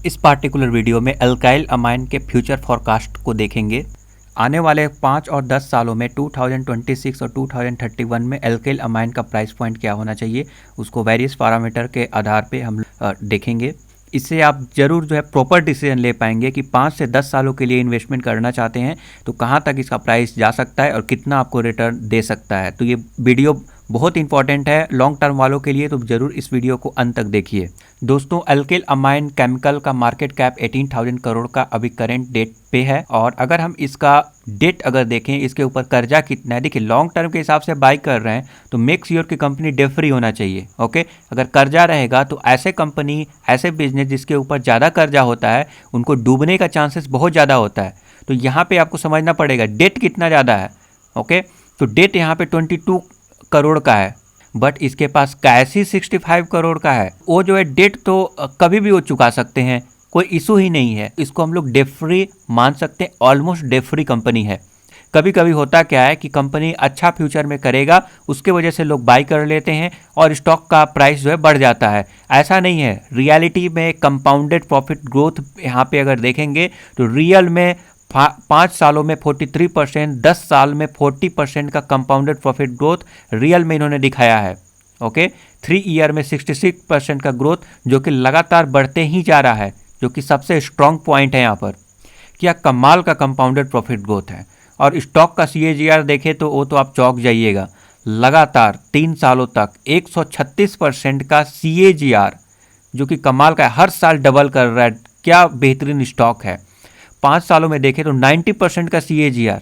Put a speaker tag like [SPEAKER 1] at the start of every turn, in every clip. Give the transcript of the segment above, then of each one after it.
[SPEAKER 1] इस particular video में alkyl amine के फ्यूचर फॉरकास्ट को देखेंगे। आने वाले 5 और 10 सालों में 2026 और 2031 में अल्काइल अमाइन का प्राइस पॉइंट क्या होना चाहिए, उसको वेरियस पैरामीटर के आधार पे हम देखेंगे। इससे आप ज़रूर जो है प्रॉपर डिसीजन ले पाएंगे कि 5 से 10 सालों के लिए इन्वेस्टमेंट करना चाहते हैं तो कहाँ तक इसका प्राइस जा सकता है और कितना आपको रिटर्न दे सकता है। तो ये वीडियो बहुत इंपॉर्टेंट है लॉन्ग टर्म वालों के लिए, तो ज़रूर इस वीडियो को अंत तक देखिए। दोस्तों, अल्काइल अमाइन केमिकल का मार्केट कैप 18,000 करोड़ का अभी करंट डेट पे है। और अगर हम इसका डेट अगर देखें, इसके ऊपर कर्जा कितना है, देखिए लॉन्ग टर्म के हिसाब से बाई कर रहे हैं तो मेक श्योर की कंपनी डेट फ्री होना चाहिए। ओके, अगर कर्जा रहेगा तो ऐसे कंपनी, ऐसे बिजनेस जिसके ऊपर ज़्यादा कर्जा होता है उनको डूबने का चांसेस बहुत ज़्यादा होता है। तो यहाँ पे आपको समझना पड़ेगा डेट कितना ज़्यादा है। ओके, तो डेट यहाँ पे 22 करोड़ का है, बट इसके पास कैश ही 65 करोड़ का है। वो जो है डेट तो कभी भी वो चुका सकते हैं, कोई इशू ही नहीं है। इसको हम लोग डेट फ्री मान सकते हैं, ऑलमोस्ट डेट फ्री कंपनी है। कभी कभी होता क्या है कि कंपनी अच्छा फ्यूचर में करेगा, उसके वजह से लोग बाई कर लेते हैं और स्टॉक का प्राइस जो है बढ़ जाता है। ऐसा नहीं है, रियलिटी में कंपाउंडेड प्रॉफिट ग्रोथ यहाँ पे अगर देखेंगे तो रियल में 5 सालों में 43%, 10 साल में 40% का कंपाउंडेड प्रॉफिट ग्रोथ रियल में इन्होंने दिखाया है। ओके, 3 ईयर में 66% का ग्रोथ, जो कि लगातार बढ़ते ही जा रहा है, जो कि सबसे स्ट्रॉन्ग पॉइंट है यहाँ पर। क्या कमाल का कंपाउंडेड प्रॉफिट ग्रोथ है। और स्टॉक का CAGR देखें तो वो तो आप चौंक जाइएगा, लगातार 3 सालों तक 136% का CAGR, जो कि कमाल का है, हर साल डबल कर रहा है। क्या बेहतरीन स्टॉक है। 5 सालों में देखें तो 90% का CAGR,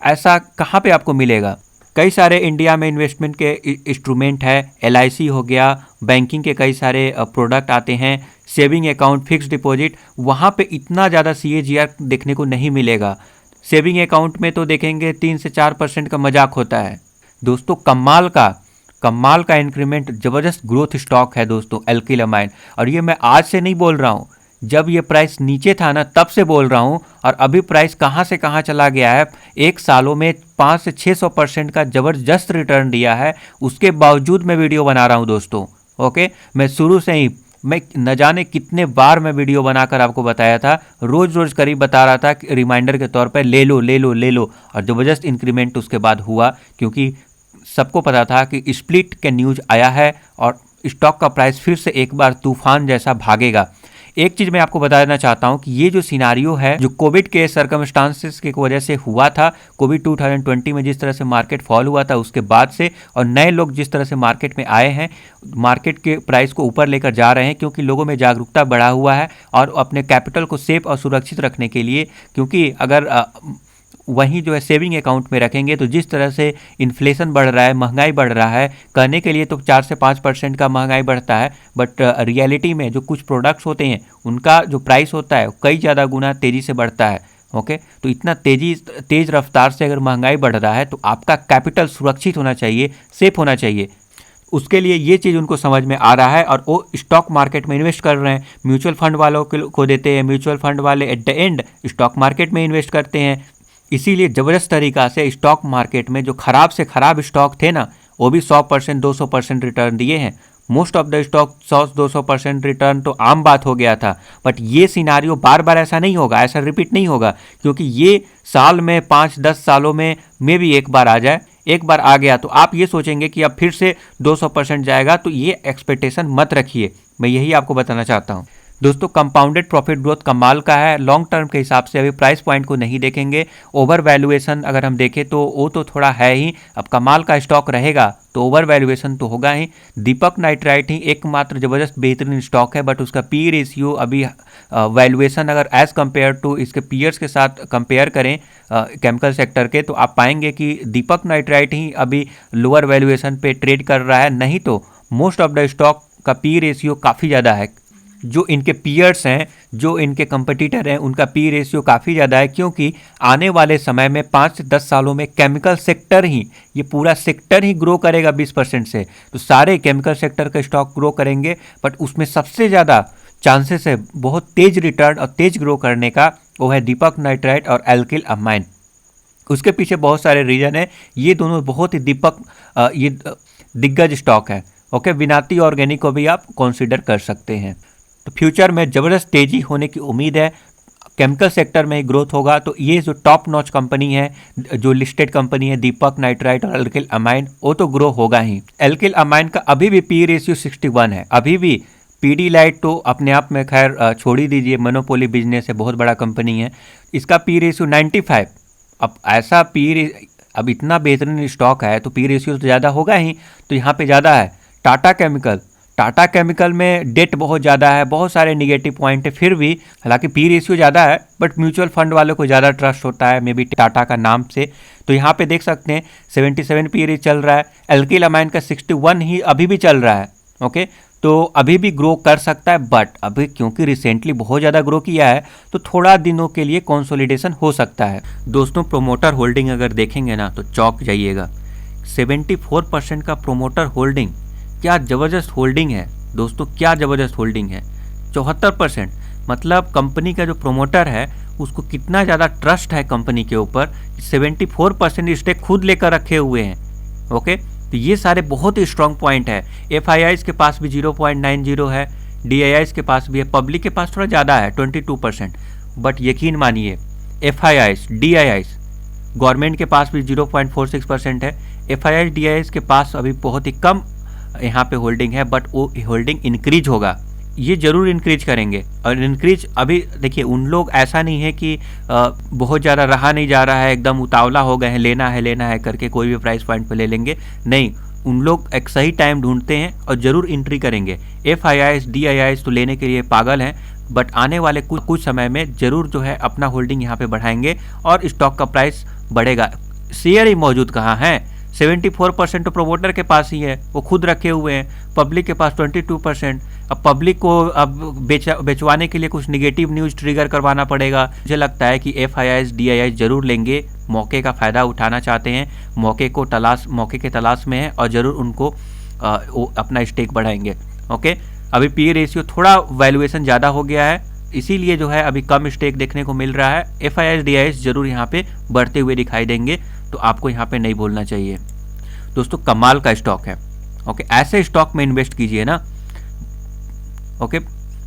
[SPEAKER 1] ऐसा कहाँ पे आपको मिलेगा। कई सारे इंडिया में इन्वेस्टमेंट के इंस्ट्रूमेंट है, LIC हो गया, बैंकिंग के कई सारे प्रोडक्ट आते हैं, सेविंग अकाउंट, फिक्स डिपॉजिट, वहाँ पे इतना ज़्यादा CAGR देखने को नहीं मिलेगा। सेविंग अकाउंट में तो देखेंगे 3 से 4% का मजाक होता है। दोस्तों, कमाल का इंक्रीमेंट, ज़बरदस्त ग्रोथ स्टॉक है दोस्तों अल्काइल अमाइन। और ये मैं आज से नहीं बोल रहा हूँ, जब ये प्राइस नीचे था ना तब से बोल रहा हूँ। और अभी प्राइस कहाँ से कहाँ चला गया है। 1 सालों में 500 से 600% का ज़बरदस्त रिटर्न दिया है, उसके बावजूद मैं वीडियो बना रहा हूँ दोस्तों। ओके, मैं शुरू से ही, मैं न जाने कितने बार मैं वीडियो बनाकर आपको बताया था, रोज़ रोज़ करीब बता रहा था कि रिमाइंडर के तौर पर ले लो ले लो ले लो। और ज़बरदस्त इंक्रीमेंट उसके बाद हुआ, क्योंकि सबको पता था कि स्प्लिट के न्यूज़ आया है और स्टॉक का प्राइस फिर से एक बार तूफान जैसा भागेगा। एक चीज़ मैं आपको बता देना चाहता हूं कि ये जो सिनारियो है, जो कोविड के सर्कमस्टांसेस की वजह से हुआ था, कोविड 2020 में जिस तरह से मार्केट फॉल हुआ था उसके बाद से, और नए लोग जिस तरह से मार्केट में आए हैं, मार्केट के प्राइस को ऊपर लेकर जा रहे हैं, क्योंकि लोगों में जागरूकता बढ़ा हुआ है और अपने कैपिटल को सेफ और सुरक्षित रखने के लिए। क्योंकि अगर वहीं जो है सेविंग अकाउंट में रखेंगे तो जिस तरह से इन्फ्लेशन बढ़ रहा है, महंगाई बढ़ रहा है, कहने के लिए तो 4 से 5% का महंगाई बढ़ता है, बट रियलिटी में जो कुछ प्रोडक्ट्स होते हैं उनका जो प्राइस होता है कई ज़्यादा गुना तेज़ी से बढ़ता है। ओके, तो इतना तेज़ रफ्तार से अगर महंगाई बढ़ रहा है तो आपका कैपिटल सुरक्षित होना चाहिए, सेफ होना चाहिए। उसके लिए ये चीज़ उनको समझ में आ रहा है और वो स्टॉक मार्केट में इन्वेस्ट कर रहे हैं। म्यूचुअल फंड वालों को देते हैं, म्यूचुअल फंड वाले at the end stock market में इन्वेस्ट करते हैं। इसीलिए ज़बरदस्त तरीक़ा से स्टॉक मार्केट में जो ख़राब से ख़राब स्टॉक थे ना, वो भी 100% 200% रिटर्न दिए हैं। Most of the stock 100-200% return तो आम बात हो गया था, बट ये सिनारियो बार बार ऐसा नहीं होगा, ऐसा रिपीट नहीं होगा, क्योंकि ये साल में 5-10 सालों में भी एक बार आ जाए। एक बार आ गया तो आप ये सोचेंगे कि अब फिर से 200% जाएगा, तो ये एक्सपेक्टेशन मत रखिए। मैं यही आपको बताना चाहता हूँ दोस्तों। कंपाउंडेड प्रॉफिट ग्रोथ कमाल का है लॉन्ग टर्म के हिसाब से। अभी प्राइस पॉइंट को नहीं देखेंगे, ओवर वैल्यूएशन अगर हम देखें तो वो तो थोड़ा है ही। अब कमाल का स्टॉक रहेगा तो ओवर वैल्यूएशन तो होगा ही। दीपक नाइट्राइट ही एकमात्र ज़बरदस्त बेहतरीन स्टॉक है, बट उसका पी रेशियो अभी वैल्यूएशन अगर एज़ कम्पेयर टू इसके पीयर्स के साथ कंपेयर करें केमिकल सेक्टर के, तो आप पाएंगे कि दीपक नाइट्राइट ही अभी लोअर वैल्यूएशन पे ट्रेड कर रहा है। नहीं तो मोस्ट ऑफ द स्टॉक का पी रेशियो काफ़ी ज़्यादा है। जो इनके पीयर्स हैं, जो इनके कंपटीटर हैं, उनका पी रेशियो काफ़ी ज़्यादा है, क्योंकि आने वाले समय में 5 से 10 सालों में केमिकल सेक्टर ही, ये पूरा सेक्टर ही ग्रो करेगा 20% से। तो सारे केमिकल सेक्टर के स्टॉक ग्रो करेंगे, बट उसमें सबसे ज़्यादा चांसेस है बहुत तेज़ रिटर्न और तेज़ ग्रो करने का, वो है दीपक नाइट्राइट और अल्काइल अमाइन। उसके पीछे बहुत सारे रीज़न है। ये दोनों बहुत ही ये दिग्गज स्टॉक है। ओके, विनाती ऑर्गेनिक को भी आप कंसीडर कर सकते हैं। तो फ्यूचर में ज़बरदस्त तेज़ी होने की उम्मीद है। केमिकल सेक्टर में ग्रोथ होगा। तो ये जो टॉप नॉच कंपनी है, जो लिस्टेड कंपनी है, दीपक नाइट्राइट और अल्किल अमाइन, वो तो ग्रो होगा ही। अल्किल अमाइन का अभी भी पी रेशियो 61 है। अभी भी पीडीलाइट तो अपने आप में खैर छोड़ ही दीजिए, मोनोपोली बिजनेस है, बहुत बड़ा कंपनी है, इसका पी रेशियो 95। अब ऐसा अब इतना बेहतरीन स्टॉक है तो पी रेशियो तो ज़्यादा होगा ही। तो यहाँ पे ज़्यादा है। टाटा केमिकल में डेट बहुत ज़्यादा है, बहुत सारे निगेटिव पॉइंट है, फिर भी हालांकि पी रेशियो ज़्यादा है, बट म्यूचुअल फंड वालों को ज़्यादा ट्रस्ट होता है मे बी टाटा का नाम से। तो यहाँ पे देख सकते हैं 77 पी रे चल रहा है। अल्किल अमाइन का 61 ही अभी भी चल रहा है। ओके, तो अभी भी ग्रो कर सकता है, बट अभी क्योंकि रिसेंटली बहुत ज़्यादा ग्रो किया है तो थोड़ा दिनों के लिए कंसोलिडेशन हो सकता है। दोस्तों, प्रोमोटर होल्डिंग अगर देखेंगे ना तो चौंक जाइएगा। 74% का प्रोमोटर होल्डिंग, क्या ज़बरदस्त होल्डिंग है दोस्तों, क्या ज़बरदस्त होल्डिंग है। 74% मतलब कंपनी का जो प्रोमोटर है उसको कितना ज़्यादा ट्रस्ट है कंपनी के ऊपर, 74% स्टेक खुद लेकर रखे हुए हैं। ओके, तो ये सारे बहुत ही स्ट्रॉन्ग पॉइंट है। एफआईआईज के पास भी 0.90 है, डीआईआईज के पास भी है, पब्लिक के पास थोड़ा ज़्यादा है 22%। बट यकीन मानिए एफआईआईज डीआईआईज गवर्नमेंट के पास भी 0.46% है। एफआईआईज डीआईआईज के पास अभी बहुत ही कम यहाँ पे होल्डिंग है, बट वो होल्डिंग इंक्रीज होगा, ये जरूर इंक्रीज करेंगे। और इंक्रीज अभी देखिए, उन लोग ऐसा नहीं है कि बहुत ज़्यादा रहा नहीं जा रहा है, एकदम उतावला हो गए हैं, लेना है करके कोई भी प्राइस पॉइंट पे ले लेंगे, नहीं, उन लोग एक सही टाइम ढूंढते हैं और ज़रूर एंट्री करेंगे। एफआईआईज डीआईआईज तो लेने के लिए पागल हैं, बट आने वाले कुछ समय में ज़रूर जो है अपना होल्डिंग यहाँ पे बढ़ाएंगे और स्टॉक का प्राइस बढ़ेगा। शेयर ही मौजूद कहाँ हैं, 74% तो प्रोमोटर के पास ही है, वो खुद रखे हुए हैं, पब्लिक के पास 22%। अब पब्लिक को अब बेचवाने के लिए कुछ निगेटिव न्यूज़ ट्रिगर करवाना पड़ेगा। मुझे लगता है कि एफआईआईज डीआईआईज जरूर लेंगे, मौके का फ़ायदा उठाना चाहते हैं, मौके के तलाश में है और ज़रूर उनको अपना स्टेक बढ़ाएंगे। ओके, अभी पी रेशियो थोड़ा वैल्यूएशन ज़्यादा हो गया है, इसीलिए जो है अभी कम स्टेक देखने को मिल रहा है। एफआईआईज डीआईआईज जरूर यहाँ पे बढ़ते हुए दिखाई देंगे, तो आपको यहाँ पे नहीं भूलना चाहिए। दोस्तों, कमाल का स्टॉक है। ओके, ऐसे स्टॉक में इन्वेस्ट कीजिए ना। ओके,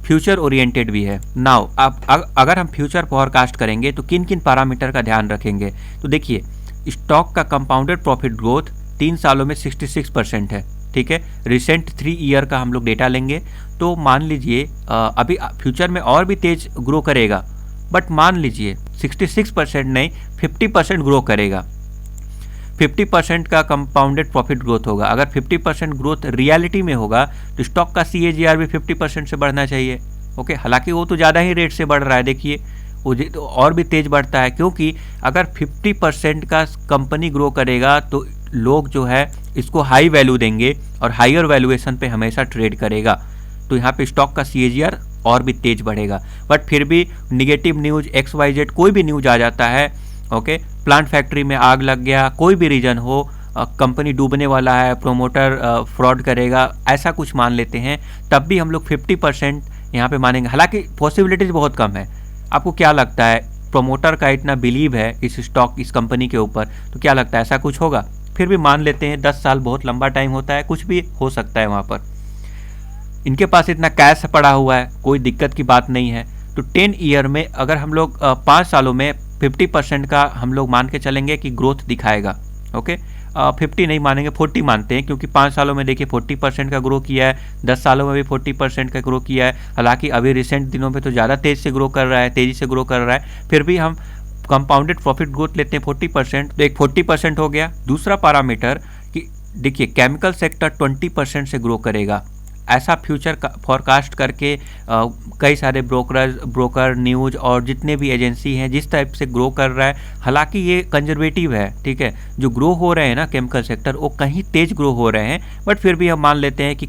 [SPEAKER 1] फ्यूचर ओरिएंटेड भी है। नाउ आप अगर हम फ्यूचर फॉरकास्ट करेंगे तो किन किन पैरामीटर का ध्यान रखेंगे, तो देखिए स्टॉक का कंपाउंडेड प्रॉफिट ग्रोथ 3 सालों में 66% है। ठीक है, रिसेंट 3 ईयर का हम लोग डेटा लेंगे तो मान लीजिए अभी फ्यूचर में और भी तेज ग्रो करेगा, बट मान लीजिए 66% नहीं 50% ग्रो करेगा। 50% का कंपाउंडेड प्रॉफिट ग्रोथ होगा। अगर 50% ग्रोथ रियलिटी में होगा तो स्टॉक का CAGR भी 50% से बढ़ना चाहिए। ओके, हालांकि वो तो ज़्यादा ही रेट से बढ़ रहा है, देखिए वो तो और भी तेज़ बढ़ता है, क्योंकि अगर 50% का कंपनी ग्रो करेगा तो लोग जो है इसको हाई वैल्यू देंगे और हाइयर वैल्यूएशन पे हमेशा ट्रेड करेगा, तो यहाँ पे स्टॉक का CAGR और भी तेज बढ़ेगा। बट फिर भी निगेटिव न्यूज़ XYZ कोई भी न्यूज़ आ जाता है, ओके, प्लांट फैक्ट्री में आग लग गया, कोई भी रीजन हो, कंपनी डूबने वाला है, प्रोमोटर फ्रॉड करेगा, ऐसा कुछ मान लेते हैं, तब भी हम लोग 50% यहाँ पे मानेंगे। हालांकि पॉसिबिलिटीज बहुत कम है। आपको क्या लगता है, प्रोमोटर का इतना बिलीव है इस स्टॉक, इस कंपनी के ऊपर, तो क्या लगता है ऐसा कुछ होगा? फिर भी मान लेते हैं, 10 साल बहुत लंबा टाइम होता है, कुछ भी हो सकता है वहाँ पर। इनके पास इतना कैश पड़ा हुआ है, कोई दिक्कत की बात नहीं है। तो 10 ईयर में अगर हम लोग 5 सालों में 50% का हम लोग मान के चलेंगे कि ग्रोथ दिखाएगा। ओके, 50 नहीं मानेंगे, 40 मानते हैं, क्योंकि 5 सालों में देखिए 40% का ग्रो किया है, 10 सालों में भी 40% का ग्रो किया है। हालांकि अभी रिसेंट दिनों में तो ज़्यादा तेज़ी से ग्रो कर रहा है, फिर भी हम कंपाउंडेड प्रॉफिट ग्रोथ लेते हैं 40%, तो एक 40% हो गया। दूसरा पैरामीटर कि देखिए केमिकल सेक्टर 20% से ग्रो करेगा, ऐसा फ्यूचर फॉरकास्ट करके कई सारे ब्रोकर न्यूज़ और जितने भी एजेंसी हैं जिस टाइप से ग्रो कर रहा है, हालांकि ये कंजर्वेटिव है। ठीक है, जो ग्रो हो रहे हैं ना केमिकल सेक्टर, वो कहीं तेज ग्रो हो रहे हैं, बट फिर भी हम मान लेते हैं कि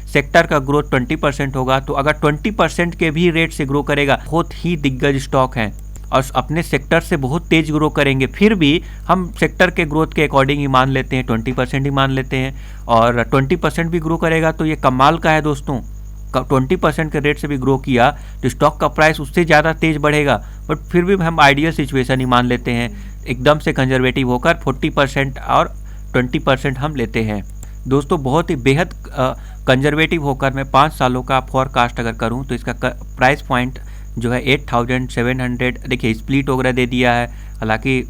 [SPEAKER 1] सेक्टर का ग्रोथ 20% होगा। तो अगर 20% के भी रेट से ग्रो करेगा, बहुत ही दिग्गज स्टॉक हैं और अपने सेक्टर से बहुत तेज ग्रो करेंगे, फिर भी हम सेक्टर के ग्रोथ के अकॉर्डिंग ही मान लेते हैं, 20% ही मान लेते हैं, और 20% भी ग्रो करेगा तो ये कमाल का है दोस्तों। 20% के रेट से भी ग्रो किया तो स्टॉक का प्राइस उससे ज़्यादा तेज बढ़ेगा, बट फिर भी हम आइडियल सिचुएशन ही मान लेते हैं, एकदम से कंजर्वेटिव होकर 40% और 20% हम लेते हैं। दोस्तों, बहुत ही बेहद कंजर्वेटिव होकर मैं 5 सालों का फॉरकास्ट अगर करूं तो इसका प्राइस पॉइंट जो है 8700, देखिए स्प्लिट वगैरह दे दिया है, हालांकि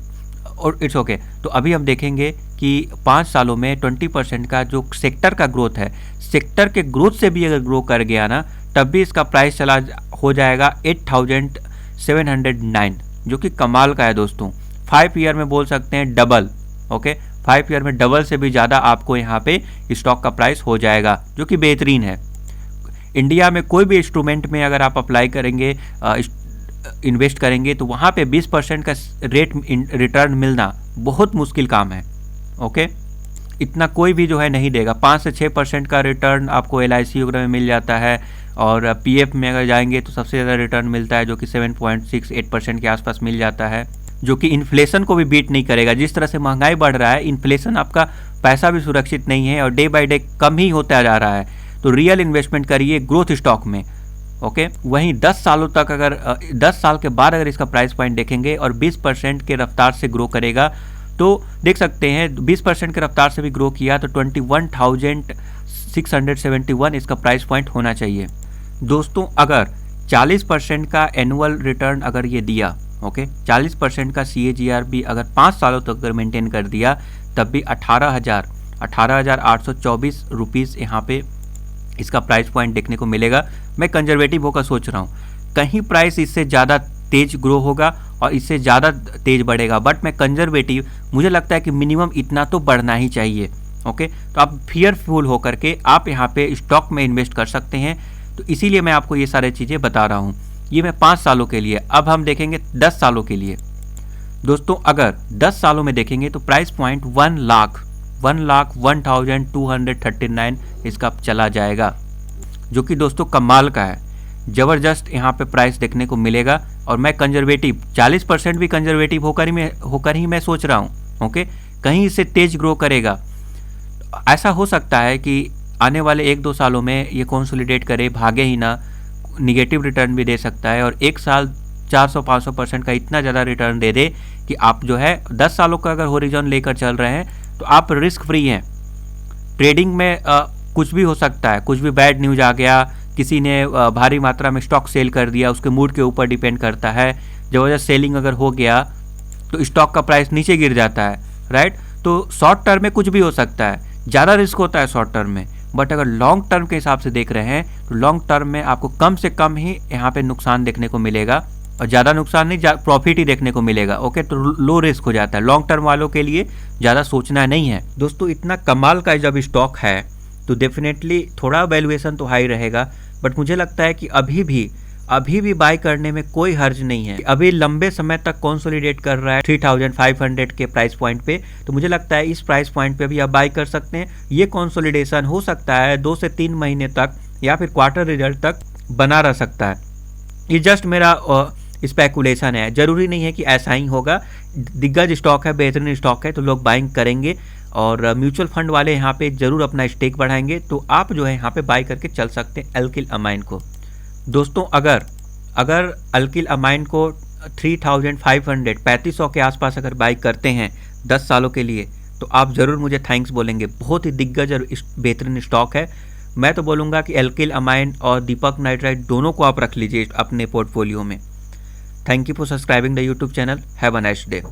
[SPEAKER 1] और इट्स ओके। तो अभी हम देखेंगे कि 5 सालों में 20% का जो सेक्टर का ग्रोथ है, सेक्टर के ग्रोथ से भी अगर ग्रो कर गया ना, तब भी इसका प्राइस चला हो जाएगा 8709, जो कि कमाल का है दोस्तों। 5 ईयर में बोल सकते हैं डबल, ओके, 5 ईयर में डबल से भी ज़्यादा आपको यहाँ पे स्टॉक का प्राइस हो जाएगा, जो कि बेहतरीन है। इंडिया में कोई भी इंस्ट्रूमेंट में अगर आप अप्लाई करेंगे, इन्वेस्ट करेंगे, तो वहाँ पे 20% का रेट रिटर्न मिलना बहुत मुश्किल काम है, ओके। इतना कोई भी जो है नहीं देगा। 5 से 6% का रिटर्न आपको LIC वगैरह में मिल जाता है, और PF में अगर जाएंगे तो सबसे ज़्यादा रिटर्न मिलता है, जो कि 7.68% के आसपास मिल जाता है, जो कि इन्फ्लेशन को भी बीट नहीं करेगा। जिस तरह से महंगाई बढ़ रहा है, इन्फ्लेशन आपका पैसा भी सुरक्षित नहीं है और डे बाय डे कम ही होता जा रहा है। तो रियल इन्वेस्टमेंट करिए ग्रोथ स्टॉक में, ओके। वहीं 10 सालों तक अगर 10 साल के बाद अगर इसका प्राइस पॉइंट देखेंगे और 20% के रफ्तार से ग्रो करेगा, तो देख सकते हैं 20% के रफ्तार से भी ग्रो किया तो 21,671 इसका प्राइस पॉइंट होना चाहिए। दोस्तों अगर 40% का एनुअल रिटर्न अगर ये दिया, ओके, 40% का CAGR भी अगर 5 सालों तक अगर मेंटेन कर दिया, तब भी 18,824 रुपीज़ यहाँ पे इसका प्राइस पॉइंट देखने को मिलेगा। मैं कंजर्वेटिव होकर सोच रहा हूँ, कहीं प्राइस इससे ज़्यादा तेज ग्रो होगा और इससे ज़्यादा तेज बढ़ेगा, बट मैं कंजर्वेटिव, मुझे लगता है कि मिनिमम इतना तो बढ़ना ही चाहिए, ओके। तो आप फियरफुल होकर के आप यहाँ पे स्टॉक में इन्वेस्ट कर सकते हैं। तो इसीलिए मैं आपको ये सारी चीज़ें बता रहा हूँ। ये मैं 5 सालों के लिए। अब हम देखेंगे 10 सालों के लिए। दोस्तों अगर 10 सालों में देखेंगे तो प्राइस पॉइंट 1,01,239 इसका चला जाएगा, जो कि दोस्तों कमाल का है। ज़बरदस्त यहाँ पे प्राइस देखने को मिलेगा। और मैं कंजर्वेटिव 40% भी कंजर्वेटिव होकर ही मैं सोच रहा हूँ, ओके। कहीं इससे तेज ग्रो करेगा। ऐसा हो सकता है कि आने वाले 1-2 सालों में ये कंसोलिडेट करे, भागे ही ना, निगेटिव रिटर्न भी दे सकता है, और एक साल 400-500% का इतना ज़्यादा रिटर्न दे दे कि आप जो है 10 सालों का अगर होरिजन लेकर चल रहे हैं तो आप रिस्क फ्री हैं। ट्रेडिंग में कुछ भी हो सकता है, कुछ भी बैड न्यूज आ गया, किसी ने भारी मात्रा में स्टॉक सेल कर दिया, उसके मूड के ऊपर डिपेंड करता है। ज़बरदस्त सेलिंग अगर हो गया तो स्टॉक का प्राइस नीचे गिर जाता है, राइट। तो शॉर्ट टर्म में कुछ भी हो सकता है, ज़्यादा रिस्क होता है शॉर्ट टर्म में, बट अगर लॉन्ग टर्म के हिसाब से देख रहे हैं तो लॉन्ग टर्म में आपको कम से कम ही यहाँ पे नुकसान देखने को मिलेगा, और ज़्यादा नुकसान नहीं, प्रॉफिट ही देखने को मिलेगा, ओके। तो लो रिस्क हो जाता है। लॉन्ग टर्म वालों के लिए ज़्यादा सोचना नहीं है। दोस्तों इतना कमाल का जब स्टॉक है तो डेफिनेटली थोड़ा वैल्यूएशन तो हाई रहेगा, बट मुझे लगता है कि अभी भी बाय करने में कोई हर्ज नहीं है। अभी लंबे समय तक कंसोलिडेट कर रहा है 3500 के प्राइस पॉइंट पे, तो मुझे लगता है इस प्राइस पॉइंट पे भी आप बाय कर सकते हैं। ये कंसोलिडेशन हो सकता है 2 से 3 महीने तक या फिर क्वार्टर रिजल्ट तक बना रह सकता है। ये जस्ट मेरा स्पेकुलेशन है, जरूरी नहीं है कि ऐसा ही होगा। दिग्गज स्टॉक है, बेहतरीन स्टॉक है, तो लोग बाइंग करेंगे, और म्यूचुअल फंड वाले यहाँ पे जरूर अपना स्टेक बढ़ाएंगे, तो आप जो है यहाँ पे बाय करके चल सकते हैं अल्किल अमाइन को। दोस्तों अगर अल्किल अमाइन को 3500 के आसपास अगर बाय करते हैं 10 सालों के लिए, तो आप ज़रूर मुझे थैंक्स बोलेंगे। बहुत ही दिग्गज और बेहतरीन स्टॉक है। मैं तो बोलूँगा कि अल्किल अमाइन और दीपक नाइट्राइट दोनों को आप रख लीजिए अपने पोर्टफोलियो में। Thank you for subscribing the YouTube channel. Have a nice day.